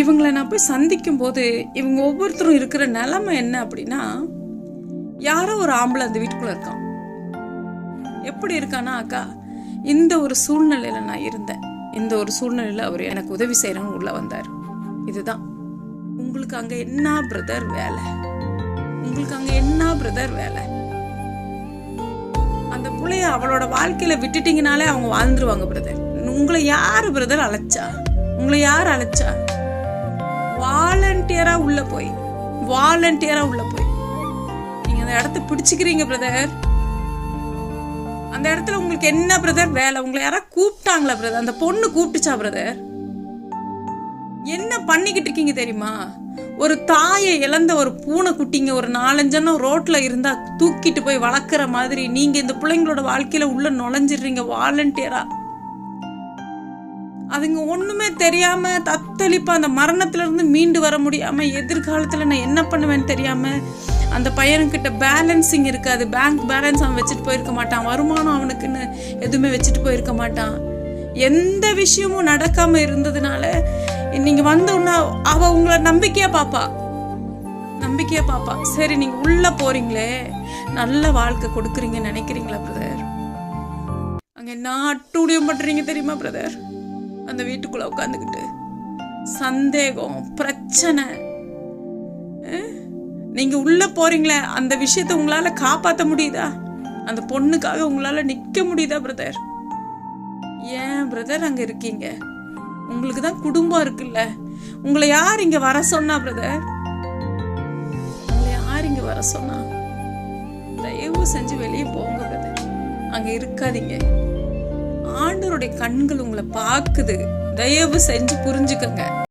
இவங்களை நான் போய் சந்திக்கும் போது இவங்க ஒவ்வொருத்தரும் இருக்கிற நிலைமை என்ன அப்படின்னா, யாரோ ஒரு ஆம்பளை அந்த வீட்டுக்குள்ள இருக்கான். எப்படி இருக்கானா, அக்கா இந்த ஒரு சூழ்நிலையில நான் இருந்தேன், இந்த ஒரு சூழ்நிலையில அவர் எனக்கு உதவி செய்யறன்னு உள்ள வந்தார். இதுதான் உங்களுக்கு அங்க என்ன பிரதர் வேலை, உங்களுக்கு அங்க என்ன பிரதர் வேலை? அந்த புள்ளைய அவளோட வாழ்க்கையில விட்டுட்டீங்கனாலே அவங்க வாழ்ந்துருவாங்க பிரதர். உங்களை யாரு பிரதர் அழைச்சா? உங்களை யார் அழைச்சா? வாலண்டியரா உள்ள போய் நீங்க அந்த இடத்த பிடிச்சுக்கிறீங்க பிரதர். அந்த இடத்துல உங்களுக்கு என்ன பிரதர் வேலை? உங்களை யாரா கூப்பிட்டாங்களா பிரதர்? அந்த பொண்ணு கூப்பிட்டுச்சா பிரதர்? என்ன பண்ணிக்கிட்டு இருக்கீங்க தெரியுமா? ஒரு தாயை இழந்த ஒரு பூனை குட்டிங்க ஒரு 4-5 ரோட்ல இருந்தா தூக்கிட்டு போய் வளர்க்குற மாதிரி நீங்க இந்த பிள்ளைங்களோட வாழ்க்கையில உள்ள நுழைஞ்சிடுறீங்க வாலண்டியரா. அதுங்க ஒண்ணுமே தெரியாம தத்தளிப்பா அந்த மரணத்துல இருந்து மீண்டு வர முடியாம, எதிர்காலத்துல நான் என்ன பண்ணுவேன்னு தெரியாம, அந்த பையனுக்கிட்ட பேலன்சிங் இருக்காது, பேங்க் பேலன்ஸ் அவன் வச்சுட்டு போயிருக்க மாட்டான், வருமானம் அவனுக்குன்னு எதுவுமே வச்சுட்டு போயிருக்க மாட்டான். எந்த விஷயமும் நடக்காம இருந்ததுனால நீங்க வந்தோன்னா அவ உங்களை நம்பிக்கையா பாப்பா. சரி நீங்க உள்ள போறீங்களே, நல்ல வாழ்க்கை கொடுக்குறீங்கன்னு நினைக்கிறீங்களா பிரதர்? அங்க என்ன அட்டூழியம் பண்றீங்க தெரியுமா பிரதர்? அந்த வீட்டுக்குள்ள உட்காந்துக்கிட்டு சந்தேகம், பிரச்சனை. நீங்க உள்ள போறீங்களே, அந்த விஷயத்த உங்களால காப்பாற்ற முடியுதா? அந்த பொண்ணுக்காக உங்களால நிக்க முடியுதா பிரதர்? ஏன் பிரதர் அங்க இருக்கீங்க? உங்களுக்கு தான் குடும்பம் இருக்குல்ல. உங்களை யார் இங்க வர சொன்னா பிரதர்? உங்களை யார் இங்க வர சொன்னா? தயவு செஞ்சு வெளியே போங்க பிரதர், அங்க இருக்காதீங்க. ஆண்டவருடைய கண்கள் உங்களை பார்க்குது, தயவு செஞ்சு புரிஞ்சுக்கங்க.